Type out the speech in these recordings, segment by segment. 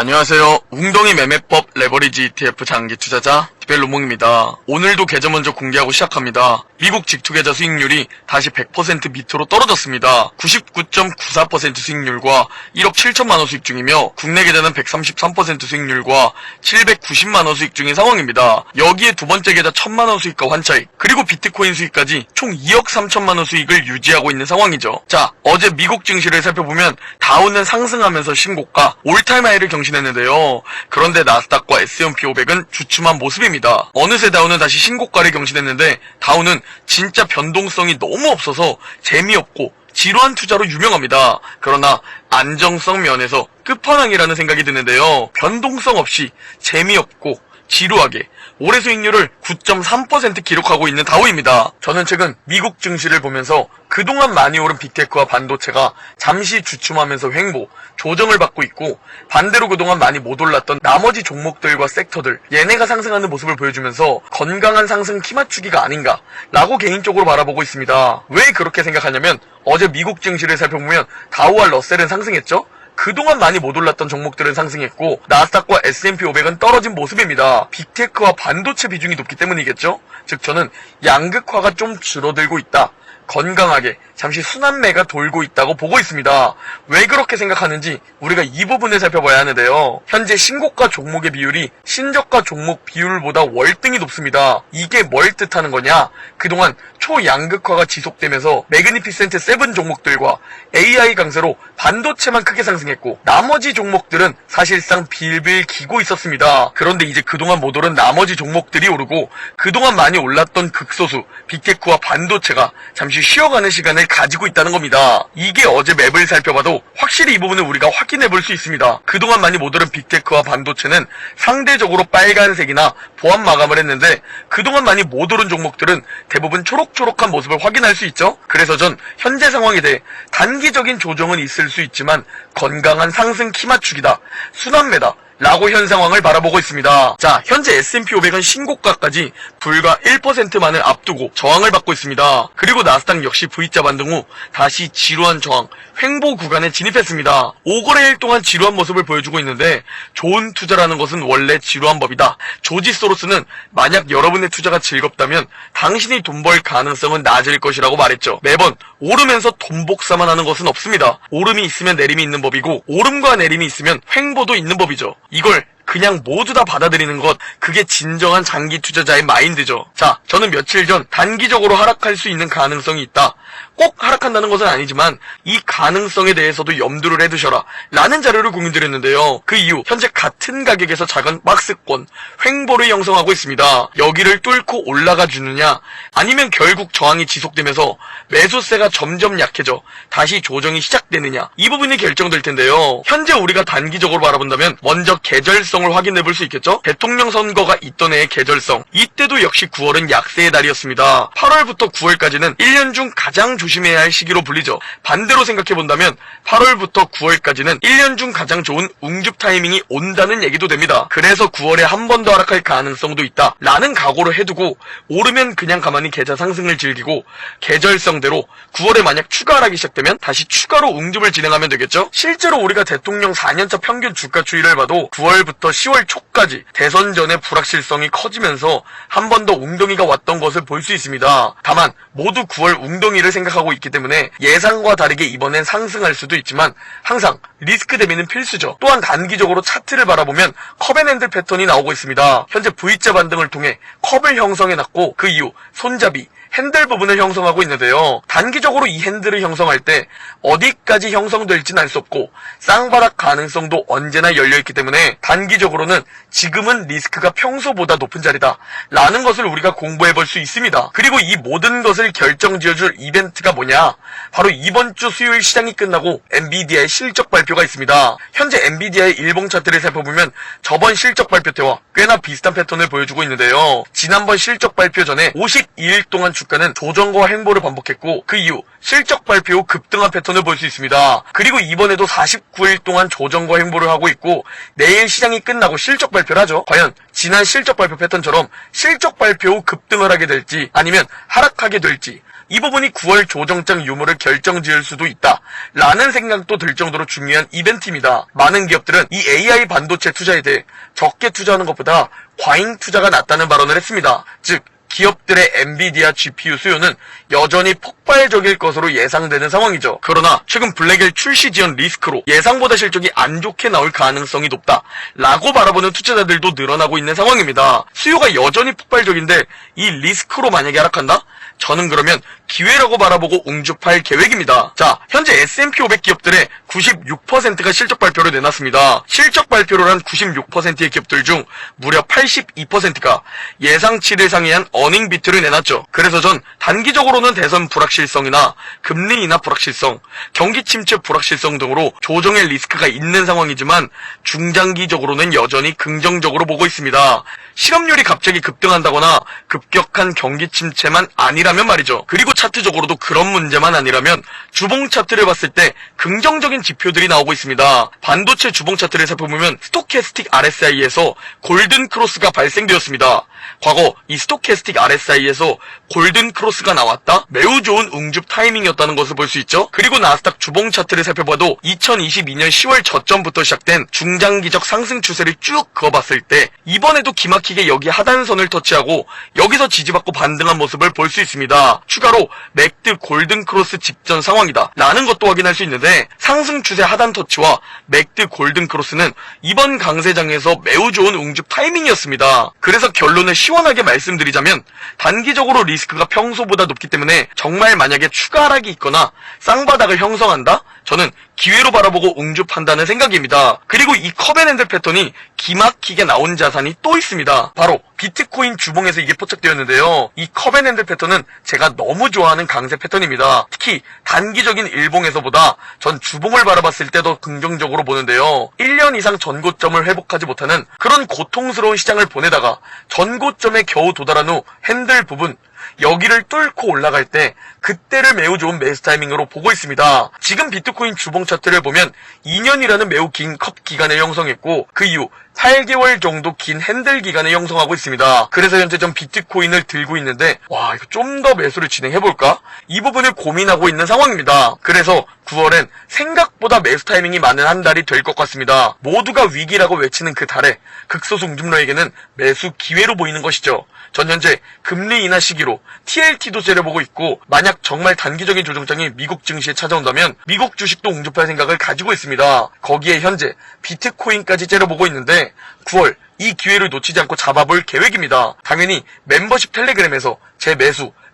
안녕하세요. 웅덩이 매매법 레버리지 ETF 장기 투자자 디벨로몽입니다. 오늘도 계좌 먼저 공개하고 시작합니다. 미국 직투계좌 수익률이 다시 100% 밑으로 떨어졌습니다. 99.94% 수익률과 1억 7천만원 수익 중이며 국내 계좌는 133% 수익률과 790만원 수익 중인 상황입니다. 여기에 두 번째 계좌 1000만원 수익과 환차익, 그리고 비트코인 수익까지 총 2억 3천만원 수익을 유지하고 있는 상황이죠. 자, 어제 미국 증시를 살펴보면 다우는 상승하면서 신고가 올타임 하이를 경신했는데요. 그런데 나스닥과 S&P 500은 주춤한 모습입니다. 어느새 다우는 다시 신고가를 경신했는데 다우는 진짜 변동성이 너무 없어서 재미없고 지루한 투자로 유명합니다. 그러나 안정성 면에서 끝판왕이라는 생각이 드는데요. 변동성 없이 재미없고 지루하게 올해 수익률을 9.3% 기록하고 있는 다우입니다. 저는 최근 미국 증시를 보면서 그동안 많이 오른 빅테크와 반도체가 잠시 주춤하면서 횡보, 조정을 받고 있고, 반대로 그동안 많이 못 올랐던 나머지 종목들과 섹터들, 얘네가 상승하는 모습을 보여주면서 건강한 상승 키 맞추기가 아닌가 라고 개인적으로 바라보고 있습니다. 왜 그렇게 생각하냐면 어제 미국 증시를 살펴보면 다우와 러셀은 상승했죠? 그동안 많이 못 올랐던 종목들은 상승했고 나스닥과 S&P 500은 떨어진 모습입니다. 빅테크와 반도체 비중이 높기 때문이겠죠? 즉 저는 양극화가 좀 줄어들고 있다. 건강하게 잠시 순환매가 돌고 있다고 보고 있습니다. 왜 그렇게 생각하는지 우리가 이 부분을 살펴봐야 하는데요. 현재 신고가 종목의 비율이 신저가 종목 비율보다 월등히 높습니다. 이게 뭘 뜻하는 거냐? 그동안 초양극화가 지속되면서 매그니피센트 7 종목들과 AI 강세로 반도체만 크게 상승했고 나머지 종목들은 사실상 빌빌 기고 있었습니다. 그런데 이제 그동안 못 오른 나머지 종목들이 오르고 그동안 많이 올랐던 극소수 빅테크와 반도체가 잠시 쉬어가는 시간을 가지고 있다는 겁니다. 이게 어제 맵을 살펴봐도 확실히 이 부분을 우리가 확인해 볼 수 있습니다. 그동안 많이 못 오른 빅테크와 반도체는 상대적으로 빨간색이나 보합 마감을 했는데 그동안 많이 못 오른 종목들은 대부분 초록초록한 모습을 확인할 수 있죠. 그래서 전 현재 상황에 대해 단기적인 조정은 있을 수 있지만 건강한 상승 키 맞추기다, 순환매다 라고 현 상황을 바라보고 있습니다. 자, 현재 S&P 500은 신고가까지 불과 1%만을 앞두고 저항을 받고 있습니다. 그리고 나스닥 역시 V자 반등 후 다시 지루한 저항, 횡보 구간에 진입했습니다. 5거래일 동안 지루한 모습을 보여주고 있는데 좋은 투자라는 것은 원래 지루한 법이다. 조지 소로스는 만약 여러분의 투자가 즐겁다면 당신이 돈 벌 가능성은 낮을 것이라고 말했죠. 매번 오르면서 돈 복사만 하는 것은 없습니다. 오름이 있으면 내림이 있는 법이고 오름과 내림이 있으면 횡보도 있는 법이죠. 이걸 그냥 모두 다 받아들이는 것, 그게 진정한 장기 투자자의 마인드죠. 자, 저는 며칠 전 단기적으로 하락할 수 있는 가능성이 있다. 꼭 하락한다는 것은 아니지만 이 가능성에 대해서도 염두를 해두셔라 라는 자료를 공유드렸는데요. 그 이후 현재 같은 가격에서 작은 박스권, 횡보를 형성하고 있습니다. 여기를 뚫고 올라가 주느냐 아니면 결국 저항이 지속되면서 매수세가 점점 약해져 다시 조정이 시작되느냐, 이 부분이 결정될 텐데요. 현재 우리가 단기적으로 바라본다면 먼저 계절성을 확인해 볼 수 있겠죠. 대통령 선거가 있던 해의 계절성, 이때도 역시 9월은 약세의 달이었습니다. 8월부터 9월까지는 1년 중 가장 조심해야 할 시기로 불리죠. 반대로 생각해본다면 8월부터 9월까지는 1년 중 가장 좋은 웅줍 타이밍이 온다는 얘기도 됩니다. 그래서 9월에 한 번 더 하락할 가능성도 있다 라는 각오를 해두고 오르면 그냥 가만히 계좌 상승을 즐기고 계절성대로 9월에 만약 추가 하락이 시작되면 다시 추가로 웅줍을 진행하면 되겠죠. 실제로 우리가 대통령 4년차 평균 주가 추이를 봐도 9월부터 10월 초까지 대선 전의 불확실성이 커지면서 한 번 더 웅덩이가 왔던 것을 볼 수 있습니다. 다만 모두 9월 웅덩이를 생각하고 있기 때문에 예상과 다르게 이번엔 상승할 수도 있지만 항상 리스크 대비는 필수죠. 또한 단기적으로 차트를 바라보면 컵앤핸들 패턴이 나오고 있습니다. 현재 V자 반등을 통해 컵을 형성해놨고 그 이후 손잡이, 핸들 부분을 형성하고 있는데요. 단기적으로 이 핸들을 형성할 때 어디까지 형성될지는 알 수 없고 쌍바닥 가능성도 언제나 열려있기 때문에 단기적으로는 지금은 리스크가 평소보다 높은 자리다 라는 것을 우리가 공부해볼 수 있습니다. 그리고 이 모든 것을 결정지어줄 이벤트가 뭐냐, 바로 이번 주 수요일 시장이 끝나고 엔비디아의 실적 발표가 있습니다. 현재 엔비디아의 일봉 차트를 살펴보면 저번 실적 발표 때와 꽤나 비슷한 패턴을 보여주고 있는데요. 지난번 실적 발표 전에 52일 동안 주가는 조정과 횡보를 반복했고 그 이후 실적 발표 후 급등한 패턴을 볼 수 있습니다. 그리고 이번에도 49일 동안 조정과 횡보를 하고 있고 내일 시장이 끝나고 실적 발표를 하죠. 과연 지난 실적 발표 패턴처럼 실적 발표 후 급등을 하게 될지 아니면 하락하게 될지 이 부분이 9월 조정장 유무를 결정지을 수도 있다 라는 생각도 들 정도로 중요한 이벤트입니다. 많은 기업들은 이 AI 반도체 투자에 대해 적게 투자하는 것보다 과잉 투자가 낫다는 발언을 했습니다. 즉 기업들의 엔비디아 GPU 수요는 여전히 폭발적일 것으로 예상되는 상황이죠. 그러나 최근 블랙엘 출시 지연 리스크로 예상보다 실적이 안 좋게 나올 가능성이 높다 라고 바라보는 투자자들도 늘어나고 있는 상황입니다. 수요가 여전히 폭발적인데 이 리스크로 만약에 하락한다? 저는 그러면 기회라고 바라보고 웅주팔 계획입니다. 자, 현재 S&P 500 기업들의 96%가 실적 발표를 내놨습니다. 실적 발표를 한 96%의 기업들 중 무려 82%가 예상치를 상회한 어닝 비트를 내놨죠. 그래서 전 단기적으로는 대선 불확실성이나 금리 인하 불확실성, 경기 침체 불확실성 등으로 조정의 리스크가 있는 상황이지만 중장기적으로는 여전히 긍정적으로 보고 있습니다. 실업률이 갑자기 급등한다거나 급격한 경기 침체만 아니라면 말이죠. 그리고 차트적으로도 그런 문제만 아니라면 주봉 차트를 봤을 때 긍정적인 지표들이 나오고 있습니다. 반도체 주봉 차트를 살펴보면 스토캐스틱 RSI에서 골든 크로스가 발생되었습니다. 과거 이 스토캐스틱 RSI에서 골든 크로스가 나왔다? 매우 좋은 웅줍 타이밍이었다는 것을 볼 수 있죠. 그리고 나스닥 주봉 차트를 살펴봐도 2022년 10월 저점부터 시작된 중장기적 상승 추세를 쭉 그어봤을 때 이번에도 기막히게 여기 하단선을 터치하고 여기서 지지받고 반등한 모습을 볼 수 있습니다. 추가로 맥드 골든 크로스 직전 상황이다 라는 것도 확인할 수 있는데 상승 추세 하단 터치와 맥드 골든 크로스는 이번 강세장에서 매우 좋은 웅줍 타이밍이었습니다. 그래서 결론을 시원하게 말씀드리자면 단기적으로 리스크가 평소보다 높기 때문에 정말 만약에 추가 하락이 있거나 쌍바닥을 형성한다? 저는 기회로 바라보고 웅줍한다는 생각입니다. 그리고 이 컵앤핸들 패턴이 기막히게 나온 자산이 또 있습니다. 바로 비트코인 주봉에서 이게 포착되었는데요. 이 컵앤핸들 패턴은 제가 너무 좋아하는 강세 패턴입니다. 특히 단기적인 일봉에서보다 전 주봉을 바라봤을 때 더 긍정적으로 보는데요. 1년 이상 전고점을 회복하지 못하는 그런 고통스러운 시장을 보내다가 전고점에 겨우 도달한 후 핸들 부분 여기를 뚫고 올라갈 때 그때를 매우 좋은 매수 타이밍으로 보고 있습니다. 지금 비트코인 주봉 차트를 보면 2년이라는 매우 긴 컵 기간을 형성했고 그 이후 8개월 정도 긴 핸들 기간을 형성하고 있습니다. 그래서 현재 전 비트코인을 들고 있는데 와 이거 좀 더 매수를 진행해볼까? 이 부분을 고민하고 있는 상황입니다. 그래서 9월엔 생각보다 매수 타이밍이 많은 한 달이 될 것 같습니다. 모두가 위기라고 외치는 그 달에 극소수 웅줌러에게는 매수 기회로 보이는 것이죠. 전 현재 금리 인하 시기로 TLT도 째려보고 있고 만약 정말 단기적인 조정장이 미국 증시에 찾아온다면 미국 주식도 웅접할 생각을 가지고 있습니다. 거기에 현재 비트코인까지 째려보고 있는데 9월 이 기회를 놓치지 않고 잡아볼 계획입니다. 당연히 멤버십 텔레그램에서 제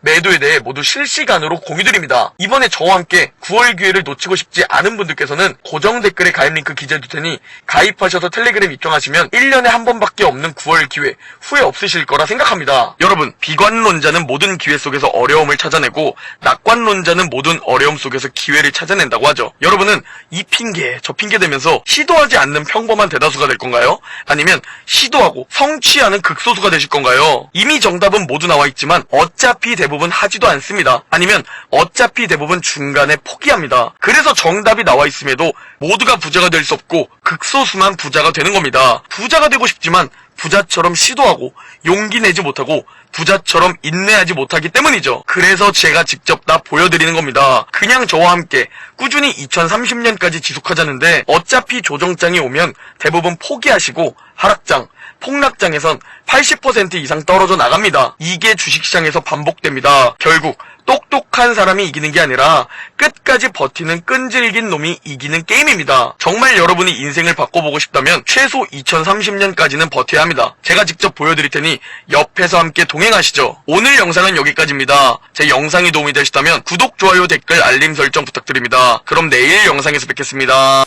매도에 대해 모두 실시간으로 공유드립니다. 이번에 저와 함께 9월 기회를 놓치고 싶지 않은 분들께서는 고정 댓글에 가입 링크 기재해둘 테니 가입하셔서 텔레그램 입장하시면 1년에 한 번밖에 없는 9월 기회 후회 없으실 거라 생각합니다. 여러분, 비관론자는 모든 기회 속에서 어려움을 찾아내고 낙관론자는 모든 어려움 속에서 기회를 찾아낸다고 하죠. 여러분은 이 핑계 저 핑계 대면서 시도하지 않는 평범한 대다수가 될 건가요? 아니면 시도하고 성취하는 극소수가 되실 건가요? 이미 정답은 모두 나와 있지만 어차피 대부분 하지도 않습니다. 아니면 어차피 대부분 중간에 포기합니다. 그래서 정답이 나와 있음에도 모두가 부자가 될 수 없고 극소수만 부자가 되는 겁니다. 부자가 되고 싶지만 부자처럼 시도하고 용기 내지 못하고 부자처럼 인내하지 못하기 때문이죠. 그래서 제가 직접 다 보여드리는 겁니다. 그냥 저와 함께 꾸준히 2030년까지 지속하자는데 어차피 조정장이 오면 대부분 포기하시고 하락장, 폭락장에선 80% 이상 떨어져 나갑니다. 이게 주식시장에서 반복됩니다. 결국 똑똑한 사람이 이기는 게 아니라 끝까지 버티는 끈질긴 놈이 이기는 게임입니다. 정말 여러분이 인생을 바꿔보고 싶다면 최소 2030년까지는 버텨야 합니다. 제가 직접 보여드릴 테니 옆에서 함께 동행하시죠. 오늘 영상은 여기까지입니다. 제 영상이 도움이 되셨다면 구독, 좋아요, 댓글, 알림 설정 부탁드립니다. 그럼 내일 영상에서 뵙겠습니다.